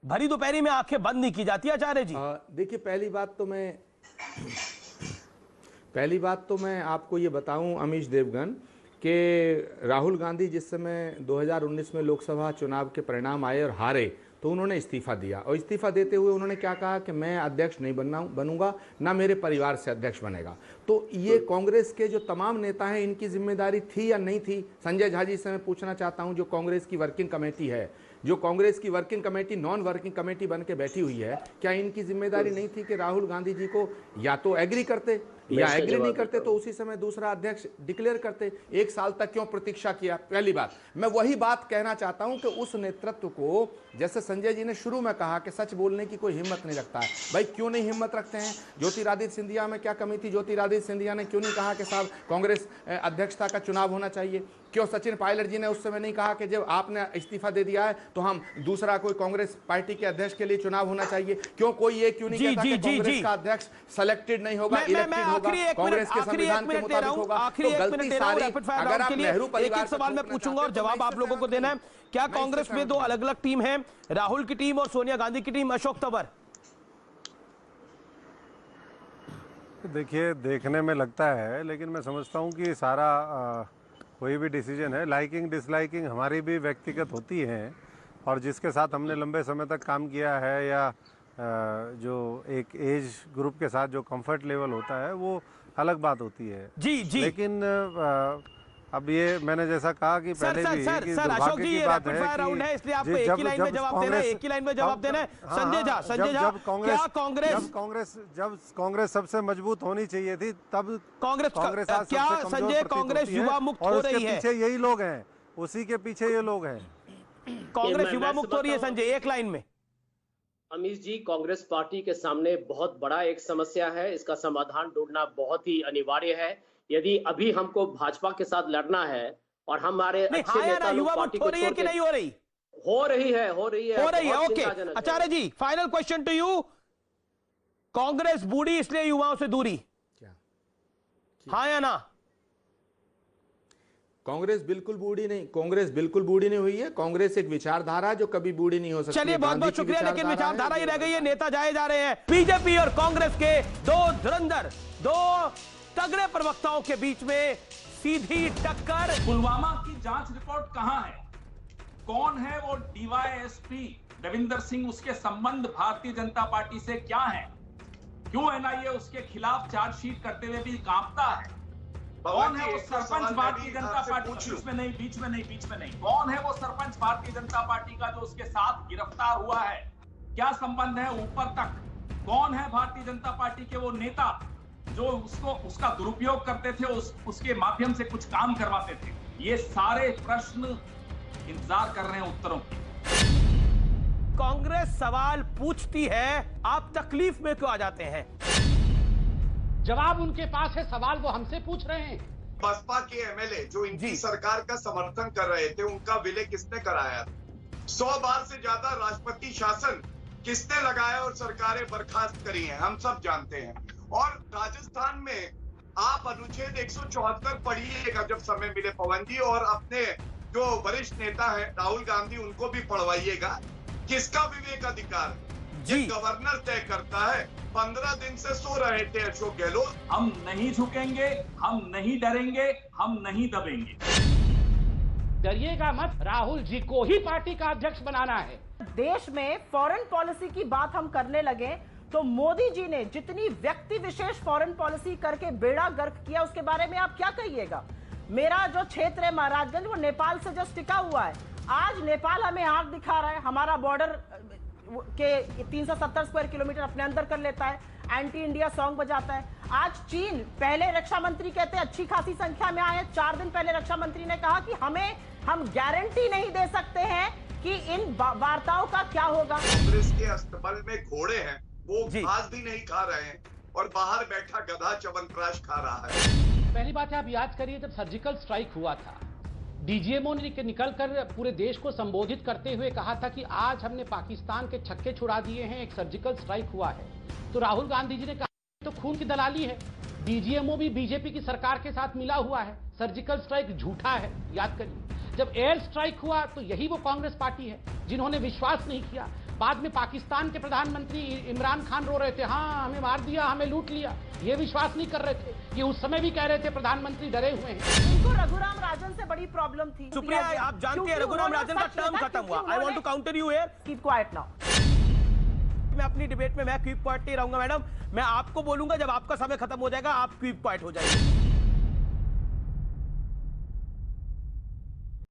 भरी दोपहरी में आंखें बंद नहीं की जाती आचार्य जी। देखिए, पहली बात तो मैं आपको ये बताऊं अमीश देवगन कि राहुल गांधी जिस समय 2019 में लोकसभा चुनाव के परिणाम आए और हारे, तो उन्होंने इस्तीफा दिया और इस्तीफा देते हुए उन्होंने क्या कहा कि मैं अध्यक्ष नहीं बनूंगा, ना मेरे परिवार से अध्यक्ष बनेगा। तो ये कांग्रेस के जो तमाम नेता हैं, इनकी जिम्मेदारी थी या नहीं थी? संजय झा जी से मैं पूछना चाहता हूं, जो कांग्रेस की वर्किंग कमेटी है, जो कांग्रेस की working committee non working committee बन के बैठी हुई है, क्या इनकी जिम्मेदारी नहीं थी कि राहुल गांधी जी को या तो एग्री करते या एग्री नहीं करते तो उसी समय दूसरा अध्यक्ष डिक्लेयर करते? एक साल तक क्यों प्रतीक्षा किया? पहली बात। मैं वही बात कहना चाहता हूं कि उस नेतृत्व को, जैसे संजय जी ने शुरू में कहा कि सच बोलने की कोई हिम्मत नहीं रखता है, भाई क्यों नहीं हिम्मत रखते हैं? ज्योतिरादित्य सिंधिया में क्या कमी थी? ज्योतिरादित्य सिंधिया ने क्यों नहीं कहा कि साहब कांग्रेस अध्यक्षता का चुनाव होना चाहिए? क्यों सचिन पायलट जी ने उस समय नहीं कहा कि जब आपने इस्तीफा दे दिया है तो हम दूसरा कोई कांग्रेस पार्टी के अध्यक्ष के लिए चुनाव होना चाहिए? क्यों कोई ये क्यों नहीं कहता कि कांग्रेस का अध्यक्ष सेलेक्टेड नहीं होगा, इलेक्टेड होगा, कांग्रेस के संविधान के मुताबिक होगा? तो गलती सारी, अगर आप नेहरू परिवार, एक सवाल मैं पूछूंगा और जवाब आप लोगों को देना है। क्या कांग्रेस में दो अलग अलग टीम है, राहुल की टीम और सोनिया गांधी की टीम? अशोक तंवर। देखिए, देखने में लगता है, लेकिन मैं समझता हूं कि सारा कोई भी डिसीजन है, लाइकिंग डिसलाइकिंग हमारी भी व्यक्तिगत होती है, और जिसके साथ हमने लंबे समय तक काम किया है या जो एक एज ग्रुप के साथ जो कंफर्ट लेवल होता है वो अलग बात होती है। जी जी। लेकिन अब ये मैंने जैसा कहा कि पहले भी कि अशोक जी, ये रैपिड फायर राउंड है, इसलिए आपको एक ही लाइन में जवाब देना है, एक ही लाइन में जवाब देना है। संजय झा, जब कांग्रेस सबसे मजबूत होनी चाहिए थी तब कांग्रेस क्या संजय कांग्रेस युवा मुक्त हो रही है? पीछे यही लोग हैं, उसी के पीछे ये लोग हैं। कांग्रेस युवा मुक्त हो रही है संजय, एक लाइन में। अमीश जी, कांग्रेस पार्टी के सामने बहुत बड़ा एक समस्या है, इसका समाधान ढूंढना बहुत ही अनिवार्य है। यदि अभी हमको भाजपा के साथ लड़ना है और हमारे अच्छे नेता लोग पार्टी को हो रही है कि नहीं हो रही? हो रही है। Okay Acharya ji, final question to you, Congress बूढ़ी इसलिए युवाओं से दूरी, हाँ या ना? कांग्रेस बिल्कुल बूढ़ी नहीं, कांग्रेस बिल्कुल बूढ़ी नहीं हुई है। कांग्रेस एक विचारधारा है जो कभी बूढ़ी नहीं हो सकती। चलिए, बहुत बहुत शुक्रिया, लेकिन विचारधारा ही रह गई है, नेता जाए जा रहे हैं। बीजेपी और कांग्रेस के दो धुरंधर, दो तगड़े प्रवक्ताओं के बीच में सीधी टक्कर। पुलवामा की जांच रिपोर्ट कहां है? कौन है वो डीवाईएसपी रविंदर सिंह? उसके संबंध भारतीय जनता पार्टी से क्या है? क्यों एनआईए उसके खिलाफ चार्जशीट करते हुए भी कांपता है? कौन है वो सरपंच भारतीय जनता पार्टी? बीच में नहीं। कौन है वो सरपंच भारतीय जनता पार्टी का जो उसके साथ गिरफ्तार हुआ है? क्या संबंध है ऊपर तक? कौन है भारतीय जनता पार्टी के वो नेता जो उसका दुरुपयोग करते थे, उसके माध्यम से कुछ काम करवाते थे? ये सारे प्रश्न इंतजार कर रहे हैं उत्तरों की। कांग्रेस सवाल पूछती है, आप तकलीफ में क्यों आ जाते हैं? जवाब उनके पास है, सवाल वो हमसे पूछ रहे हैं। बसपा के एमएलए जो इनकी सरकार का समर्थन कर रहे थे, उनका विलय किसने कराया? 100 बार से ज्यादा राष्ट्रपति शासन किसने लगाया और सरकारें बर्खास्त करी हैं, हम सब जानते हैं। और राजस्थान में आप अनुच्छेद 174 पढ़िएगा जब समय मिले पवन जी, और अपने जो वरिष्ठ नेता है राहुल गांधी, उनको भी पढ़वाइएगा। किसका विवेक अधिकार जी गवर्नर तय करता है? 15 दिन से सो रहे थे अशोक गहलोत। हम नहीं झुकेंगे, हम नहीं डरेंगे, हम नहीं दबेंगे। डरिएगा मत, राहुल जी को ही पार्टी का अध्यक्ष बनाना है। देश में फॉरेन पॉलिसी की बात हम करने लगे तो मोदी जी ने जितनी व्यक्ति विशेष फॉरेन पॉलिसी करके बेड़ा गर्क किया, उसके बारे में आप क्या कहिएगा? मेरा जो क्षेत्र है महाराजगंज, वो नेपाल से जस्ट टिका हुआ है। आज नेपाल हमें आंख दिखा रहा है, हमारा बॉर्डर के 370 स्क्वायर किलोमीटर अपने अंदर कर लेता है, एंटी इंडिया सॉन्ग बजाता है। आज चीन, पहले रक्षा मंत्री कहते हैं अच्छी खासी संख्या में आए, 4 दिन पहले रक्षा मंत्री ने कहा कि हम गारंटी नहीं दे सकते हैं कि इन वार्ताओं का क्या होगा। कांग्रेस के अस्तबल में घोड़े हैं, वो घास भी नहीं खा रहे हैं और बाहर बैठा गधा च्यवनप्राश खा रहा है। पहली बात है, आप याद करिए जब सर्जिकल स्ट्राइक हुआ था, डीजीएमओ ने निकलकर पूरे देश को संबोधित करते हुए कहा था कि आज हमने पाकिस्तान के छक्के छुड़ा दिए हैं, एक सर्जिकल स्ट्राइक हुआ है। तो राहुल गांधी जी ने कहा तो खून की दलाली है। डीजीएमओ भी बीजेपी की सरकार के साथ मिला हुआ है, सर्जिकल स्ट्राइक झूठा है, याद करिए। जब एयर स्ट्राइक हुआ तो यही वो कांग्रेस पार्टी है जिन्होंने विश्वास नहीं किया। बाद में पाकिस्तान के प्रधानमंत्री इमरान खान रो रहे थे, हाँ हमें मार दिया, हमें लूट लिया, ये विश्वास नहीं कर रहे थे। ये उस समय भी कह रहे थे प्रधानमंत्री डरे हुए हैं। इनको रघुराम राजन से बड़ी प्रॉब्लम थी। सुप्रिया, आप जानते हैं रघुराम राजन का टर्म खत्म हुआ। I want to counter you here. Keep quiet now. मैं अपनी डिबेट में मैं कीप क्वाइट नहीं रहूंगा मैडम। मैं आपको बोलूंगा, जब आपका समय खत्म हो जाएगा आप कीप क्वाइट हो जाएंगे।